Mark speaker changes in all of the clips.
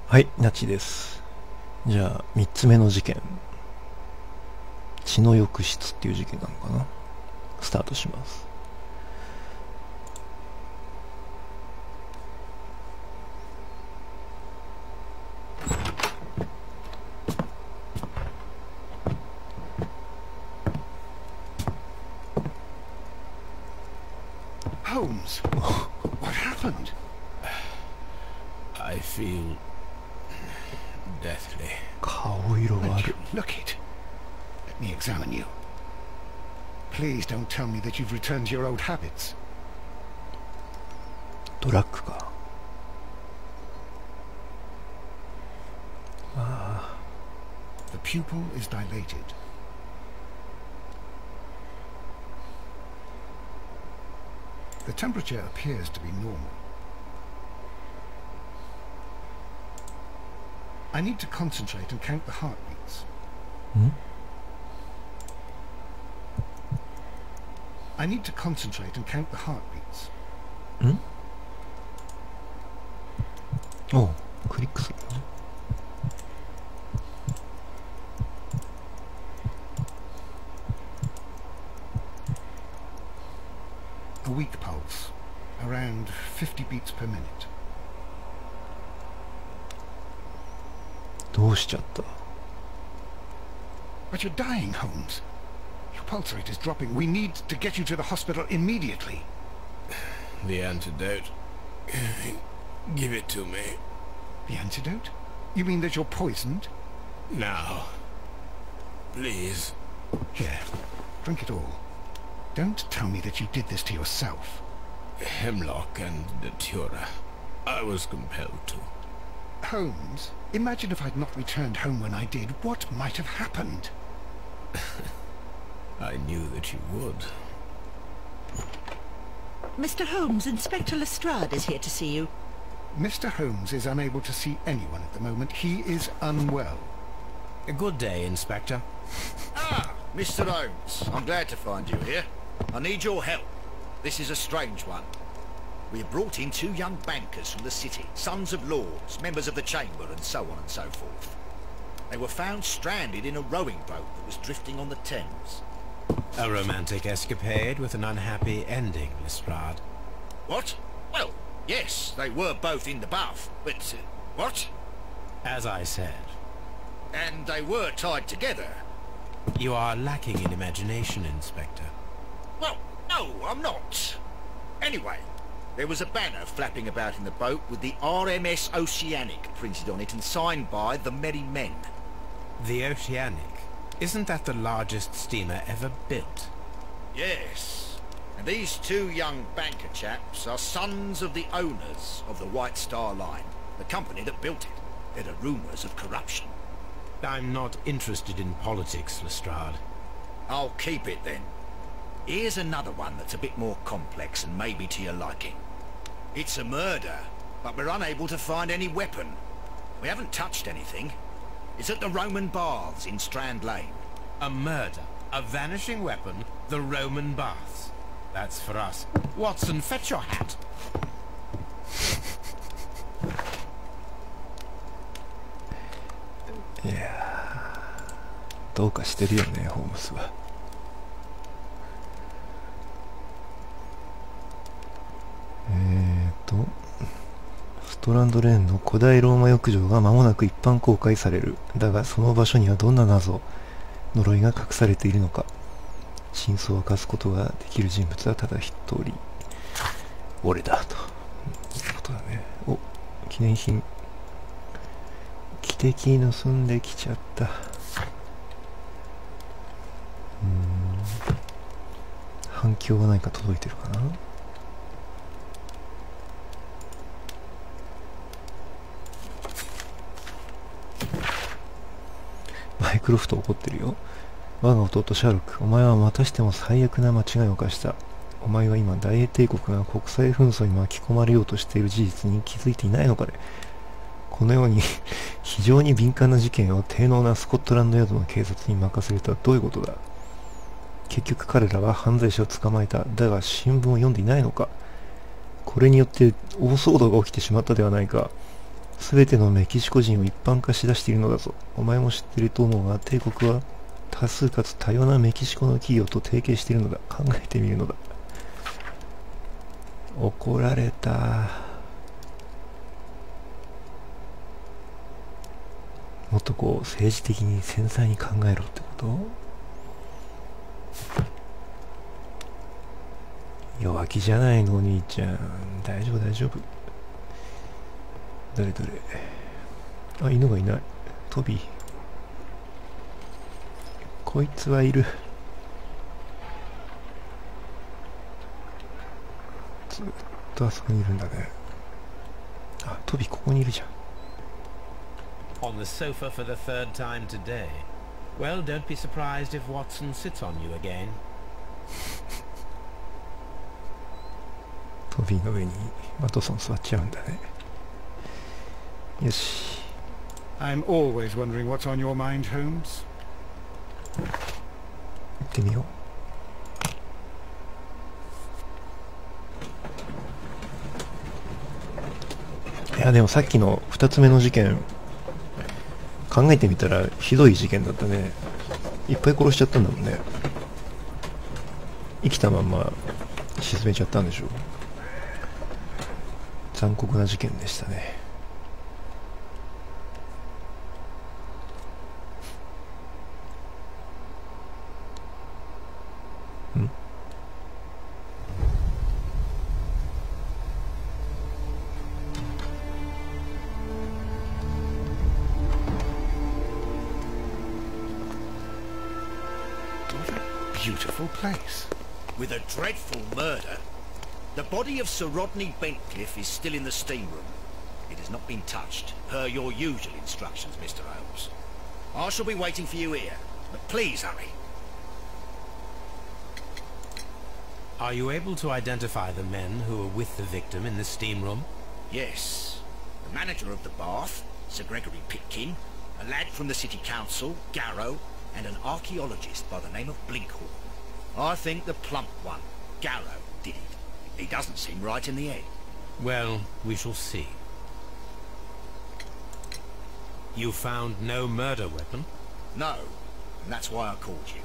Speaker 1: はい、ナチです。じゃあ、3つ目の事件。血の浴室っていう事件なのかな。スタートします。
Speaker 2: Holmes, what happened?
Speaker 3: I feel deathly.
Speaker 1: 顔色がある。
Speaker 2: Look it. Let me examine you. Please don't tell me that you've returned to your old habits.
Speaker 1: ドラッグか。ああ。
Speaker 2: The pupil is dilated. The temperature appears to be normal. I need to concentrate and count the heartbeats. I need to concentrate and count the heartbeats.
Speaker 1: おう、クリックするね。
Speaker 2: A weak pulse, around 50 beats per minute.
Speaker 1: どうしちゃった？
Speaker 2: But you're dying, Holmes. Your pulse rate is dropping. We need to get you to the hospital immediately.
Speaker 3: The antidote. Give it to me.
Speaker 2: The antidote? You mean that you're poisoned?
Speaker 3: Now. Please.
Speaker 2: Here, drink it all. Don't tell me that you did this to yourself.
Speaker 3: Hemlock and datura. I was compelled to.
Speaker 2: Holmes, imagine if I'd not returned home when I did. What might have happened?
Speaker 3: I knew that you would.
Speaker 4: Mr. Holmes, Inspector Lestrade is here to see you.
Speaker 2: Mr. Holmes is unable to see anyone at the moment. He is unwell.
Speaker 3: A good day, Inspector.
Speaker 5: Ah, Mr. Holmes, I'm glad to find you here. I need your help. This is a strange one. We have brought in two young bankers from the city, sons of lords, members of the chamber, and so on and so forth. They were found stranded in a rowing boat that was drifting on the Thames.
Speaker 3: A romantic escapade with an unhappy ending, Lestrade.
Speaker 5: What? Well, yes, they were both in the bath, but... what?
Speaker 3: As I said.
Speaker 5: And they were tied together.
Speaker 3: You are lacking in imagination, Inspector.
Speaker 5: Well, no, I'm not. Anyway, there was a banner flapping about in the boat with the RMS Oceanic printed on it and signed by the Merry Men.
Speaker 3: The Oceanic? Isn't that the largest steamer ever built?
Speaker 5: Yes. And these two young banker chaps are sons of the owners of the White Star Line, the company that built it. There are rumours of corruption.
Speaker 3: I'm not interested in politics, Lestrade.
Speaker 5: I'll keep it then. Here's another one that's a bit more complex and maybe to your liking. It's a murder, but we're unable to find any weapon. We haven't touched anything. It's at the Roman Baths in Strand Lane.
Speaker 3: A murder, a vanishing weapon, the Roman Baths. That's for us. Watson, fetch your hat.
Speaker 1: いやー、どうかしてるよね、ホームズは。ストランドレーンの古代ローマ浴場が間もなく一般公開される。だがその場所にはどんな謎、呪いが隠されているのか。真相を明かすことができる人物はただ一人。俺だと。いうことだね。お、記念品。汽笛盗んできちゃった。反響が何か届いてるかな。マイクロフト怒ってるよ。我が弟シャーロック、お前はまたしても最悪な間違いを犯した。お前は今大英帝国が国際紛争に巻き込まれようとしている事実に気づいていないのかね。このように非常に敏感な事件を低能なスコットランドヤードの警察に任せるとはどういうことだ。結局彼らは犯罪者を捕まえた。だが新聞を読んでいないのか。これによって大騒動が起きてしまったではないか。すべてのメキシコ人を一般化しだしているのだぞ。お前も知っていると思うが、帝国は多数かつ多様なメキシコの企業と提携しているのだ。考えてみるのだ。怒られた。もっとこう政治的に繊細に考えろってこと？弱気じゃないのお兄ちゃん。大丈夫大丈夫。どれどれ。あ、犬がいない。トビー。こいつはいる。ずっとあそこにいるんだね。あ、トビーここにいるじゃん。
Speaker 3: On the sofa for the third time today. Well, don't be surprised if Watson sits on you again.
Speaker 1: トビーの上にワトソン座っちゃうんだね。よし。
Speaker 2: I'm always wondering what's on your mind, Holmes.
Speaker 1: 行ってみよう。いやでもさっきの2つ目の事件考えてみたらひどい事件だったね。いっぱい殺しちゃったんだもんね。生きたまんま沈めちゃったんでしょう。残酷な事件でしたね。
Speaker 2: Beautiful place.
Speaker 5: With a dreadful murder. The body of Sir Rodney Bentcliffe is still in the steam room. It has not been touched, per your usual instructions, Mr. Holmes. I shall be waiting for you here, but please hurry.
Speaker 3: Are you able to identify the men who were with the victim in the steam room?
Speaker 5: Yes. The manager of the bath, Sir Gregory Pitkin, a lad from the City Council, Garrow, and an archaeologist by the name of Blinkhorn. I think the plump one, Garrow, did it. He doesn't seem right in the head.
Speaker 3: Well, we shall see. You found no murder weapon?
Speaker 5: No, and that's why I called you.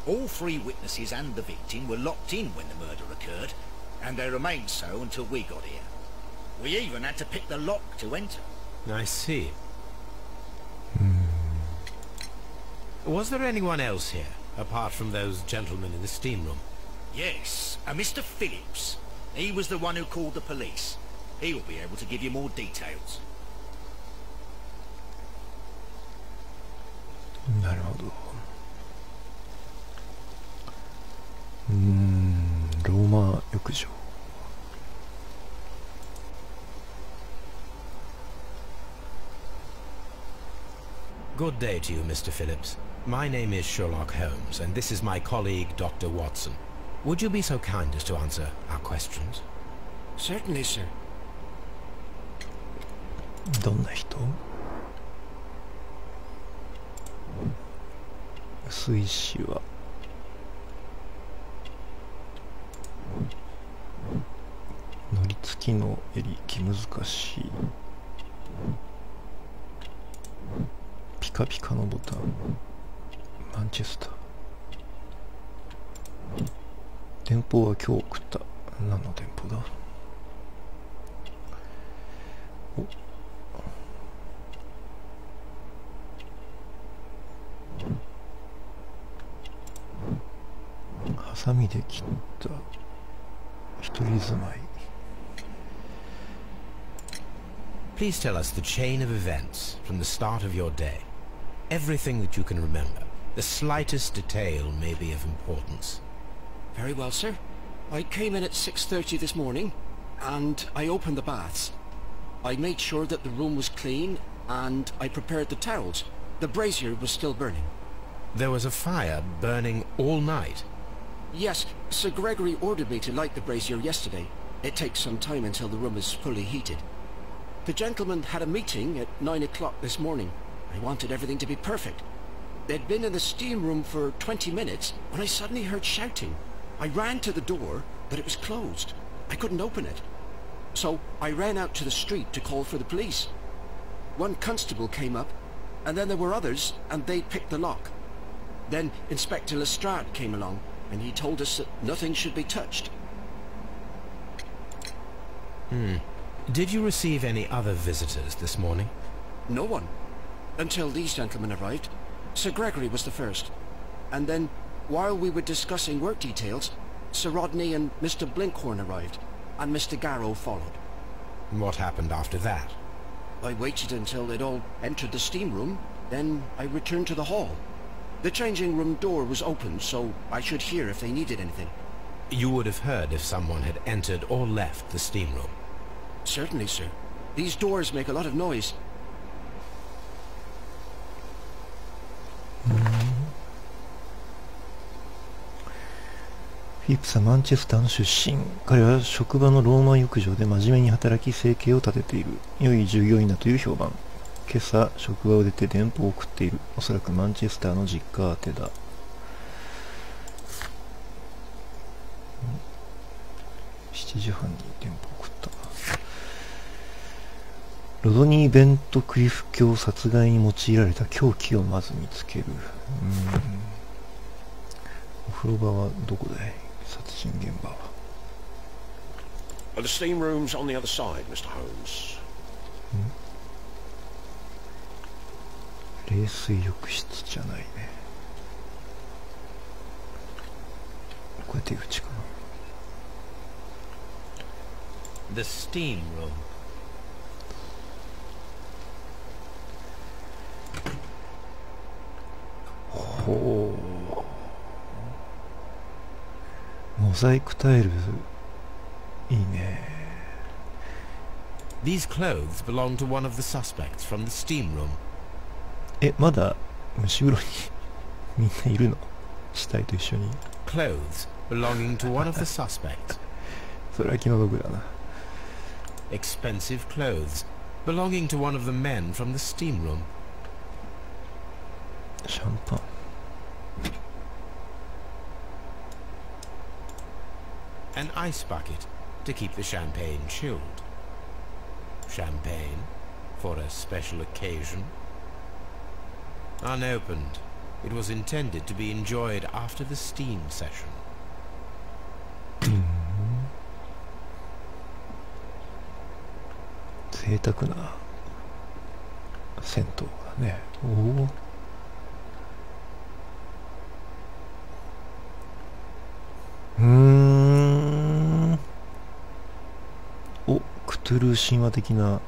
Speaker 5: All three witnesses and the victim were locked in when the murder occurred, and they remained so until we got here. We even had to pick the lock to enter.
Speaker 3: I see. Was there anyone else here, apart from those gentlemen in the steam room?
Speaker 5: Yes, a Mr. Phillips. He was the one who called the police. He'll be able to give you more details.
Speaker 1: なるほど。ローマ浴場。
Speaker 3: Good day to you, Mr. Phillips. My name is Sherlock Holmes, and this is my colleague, Dr. Watson. Would you be so kind as to answer our questions?
Speaker 6: Certainly, sir.
Speaker 1: どんな人？水死は乗り付きの襟気難しい。ピカピカのボタン。マンチェスター。電報は今日送った。何の電報だ？ハサミで切った一人住まい。
Speaker 3: Please tell us the chain of events from the start of your day. Everything that you can remember. The slightest detail may be of importance.
Speaker 6: Very well, sir. I came in at 6:30 this morning, and I opened the baths. I made sure that the room was clean, and I prepared the towels. The brazier was still burning.
Speaker 3: There was a fire burning all night.
Speaker 6: Yes, Sir Gregory ordered me to light the brazier yesterday. It takes some time until the room is fully heated. The gentlemen had a meeting at 9 o'clock this morning. I wanted everything to be perfect. They'd been in the steam room for 20 minutes when I suddenly heard shouting. I ran to the door, but it was closed. I couldn't open it. So I ran out to the street to call for the police. one constable came up, and then there were others, and they picked the lock. Then Inspector Lestrade came along, and he told us that nothing should be touched.
Speaker 3: Did you receive any other visitors this morning?
Speaker 6: No one. Until these gentlemen arrived. Sir Gregory was the first. And then, while we were discussing work details, Sir Rodney and Mr. Blinkhorn arrived, and Mr. Garrow followed.
Speaker 3: What happened after that?
Speaker 6: I waited until they'd all entered the steam room, then I returned to the hall. The changing room door was open, so I should hear if they needed anything.
Speaker 3: You would have heard if someone had entered or left the steam room.
Speaker 6: Certainly, sir. These doors make a lot of noise.
Speaker 1: フィリップスはマンチェスターの出身。彼は職場のローマ浴場で真面目に働き生計を立てている。良い従業員だという評判。今朝職場を出て電報を送っている。おそらくマンチェスターの実家宛てだ。7時半に電報を送った。ロドニー・ベントクリフ卿殺害に用いられた凶器をまず見つける。お風呂場はどこだい？殺人現場は。
Speaker 7: The steam room's on the other side, Mr. Holmes.
Speaker 1: 冷水浴室じゃないね。これ出口かな。
Speaker 3: The steam room.
Speaker 1: ほう。モザイクタイルいいね。
Speaker 3: These clothes belong to one of the suspects from the steam room.
Speaker 1: まだ蒸し風呂にみんないるの？死体と一緒に。
Speaker 3: Clothes belonging to one of the suspects.
Speaker 1: それは気の毒だな。
Speaker 3: Expensive clothes belonging to one of the men from the steam room.
Speaker 1: シャンパン。
Speaker 3: An ice bucket to keep the champagne chilled. Champagne for a special occasion. Unopened, it was intended to be enjoyed after the steam session.
Speaker 1: 贅沢な銭湯だね。おお。お、クトゥルー神話的な。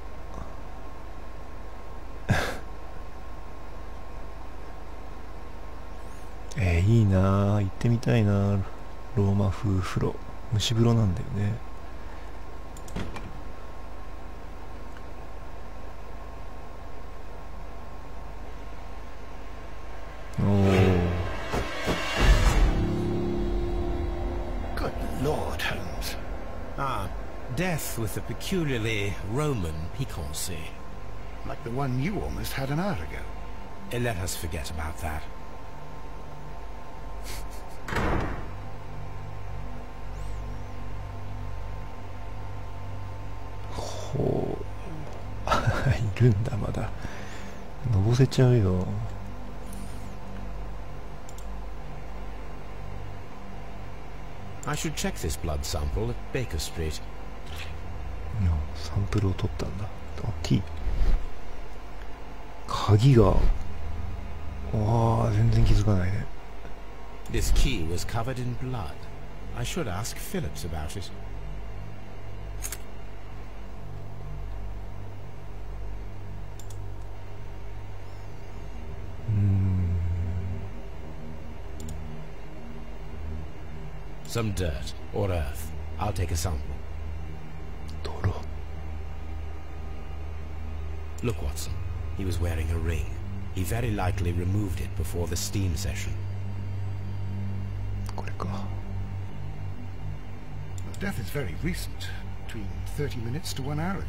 Speaker 1: いいなぁ、行ってみたいなぁ。ローマ風風呂、蒸し風呂なんだよね。
Speaker 2: Good Lord, Holmes.
Speaker 3: Ah, death with a peculiarly Roman piquancy.
Speaker 2: Like the one you almost had an hour ago.
Speaker 3: Let us forget about that.
Speaker 1: ほう。いるんだ、まだ。のぼせちゃうよ。
Speaker 3: I should check this blood sample at Baker Street.
Speaker 1: サンプルを取ったんだ。T。鍵が。全然気づかないね。
Speaker 3: This key was covered in blood. I should ask Phillips about it. Some dirt or earth. I'll take a sample.
Speaker 1: 泥。
Speaker 3: Look, Watson. He was wearing a ring. He very likely removed it before the steam session.
Speaker 1: これか。
Speaker 2: The death is very recent. Between 30 minutes to 1 hour ago.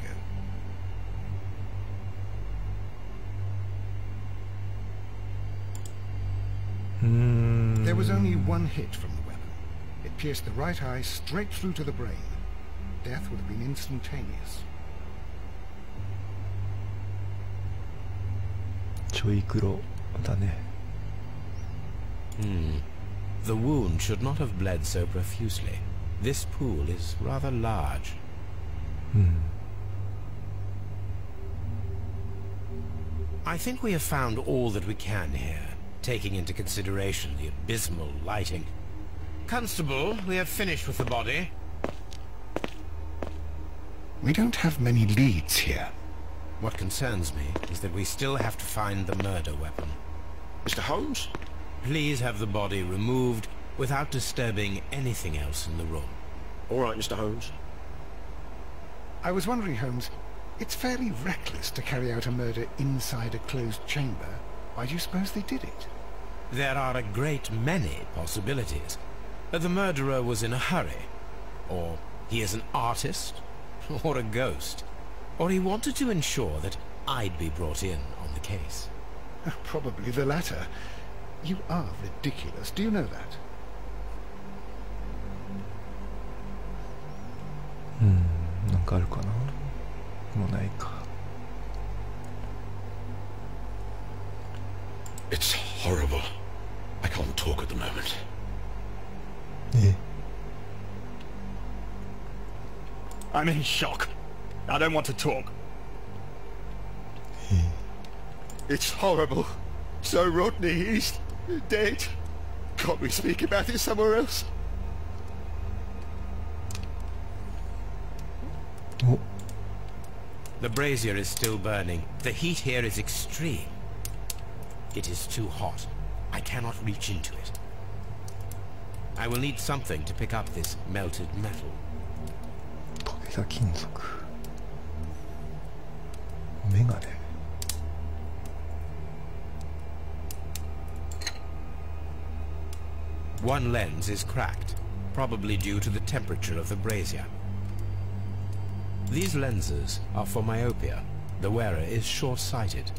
Speaker 2: There was only one hit from the weapon. It pierced the right eye straight through to the brain. Death would have been instantaneous.
Speaker 1: ちょい黒だね。
Speaker 3: The wound should not have bled so profusely. This pool is rather large. I think we have found all that we can here, taking into consideration the abysmal lighting. Constable, we have finished with the body.
Speaker 2: We don't have many leads here.
Speaker 3: What concerns me is that we still have to find the murder weapon.
Speaker 7: Mr. Holmes?
Speaker 3: Please have the body removed without disturbing anything else in the room.
Speaker 7: All right, Mr. Holmes.
Speaker 2: I was wondering, Holmes, it's fairly reckless to carry out a murder inside a closed chamber. Why do you suppose they did it?
Speaker 3: There are a great many possibilities. The murderer was in a hurry, or he is an artist, or a ghost, or he wanted to ensure that I'd be brought in on the case.
Speaker 2: Probably the latter. You are ridiculous. Do you know that?
Speaker 1: なんかあるかな。もうないか。
Speaker 7: It's horrible. I can't talk at the moment.
Speaker 1: え、
Speaker 8: I'm in shock. I don't want to talk.
Speaker 2: It's horrible. So Rodney, he's dead. Can't we speak about it somewhere else?
Speaker 1: お、
Speaker 3: The brazier is still burning. The heat here is extreme. It is too hot. I cannot reach into it. I will need something to pick up this melted metal.
Speaker 1: 溶けた金属。メガネ。
Speaker 3: One lens is cracked, probably due to the temperature of the brazier. These lenses are for myopia. The wearer is short-sighted.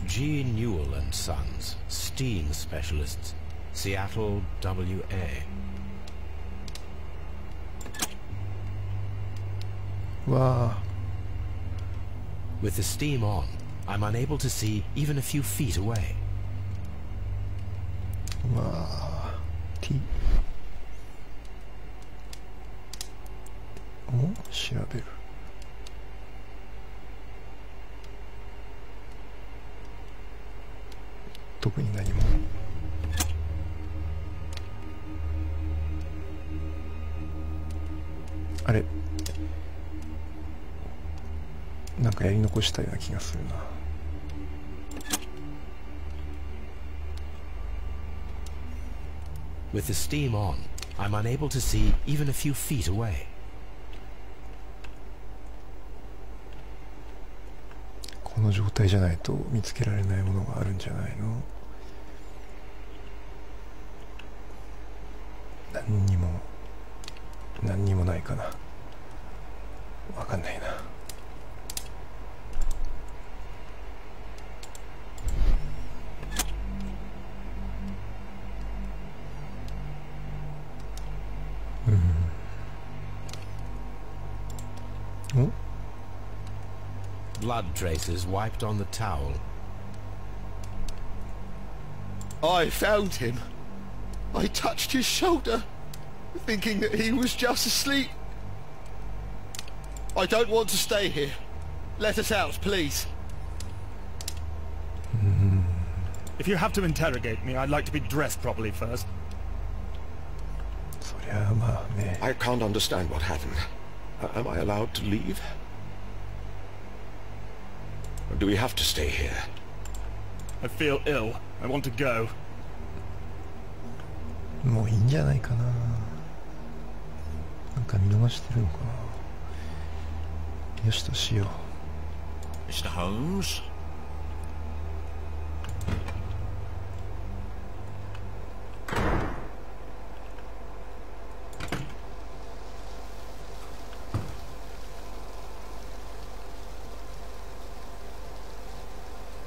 Speaker 3: G. Newell and Sons, steam specialists, Seattle, WA.
Speaker 1: わあ、
Speaker 3: With the steam on, I'm unable to see even a few feet away.
Speaker 1: わあ、T。お、調べる。特に何も。あれ、なんかやり残したような気がするな。
Speaker 3: With the steam on, I'm unable to see even a few feet away.
Speaker 1: この状態じゃないと見つけられないものがあるんじゃないの？何にもないかな。わかんないな。お？
Speaker 3: Blood traces wiped on the towel.
Speaker 2: I found him. I touched his shoulder, thinking that he was just asleep. I don't want to stay here. Let us out, please.
Speaker 8: If you have to interrogate me, I'd like to be dressed properly first.
Speaker 1: そりゃあまあね。
Speaker 7: I can't understand what happened. Am I allowed to leave? Or do we have to stay here?
Speaker 8: I feel ill. I want to go.
Speaker 1: もういいんじゃないかな。なんか見逃してるのかな。よしとしよう。
Speaker 5: Mr. Holmes?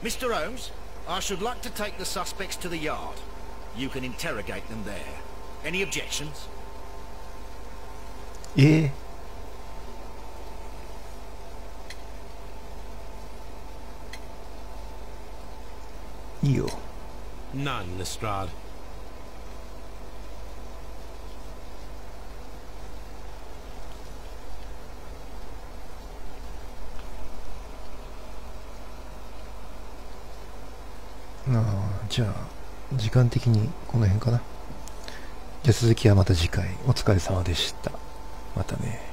Speaker 5: Mr. Holmes, I should like to take the suspects to the yard. You can interrogate them there. Any objections?
Speaker 1: いいよ。
Speaker 3: None, Lestrade.
Speaker 1: じゃあ時間的にこの辺かな。じゃあ続きはまた次回。お疲れ様でした。またね。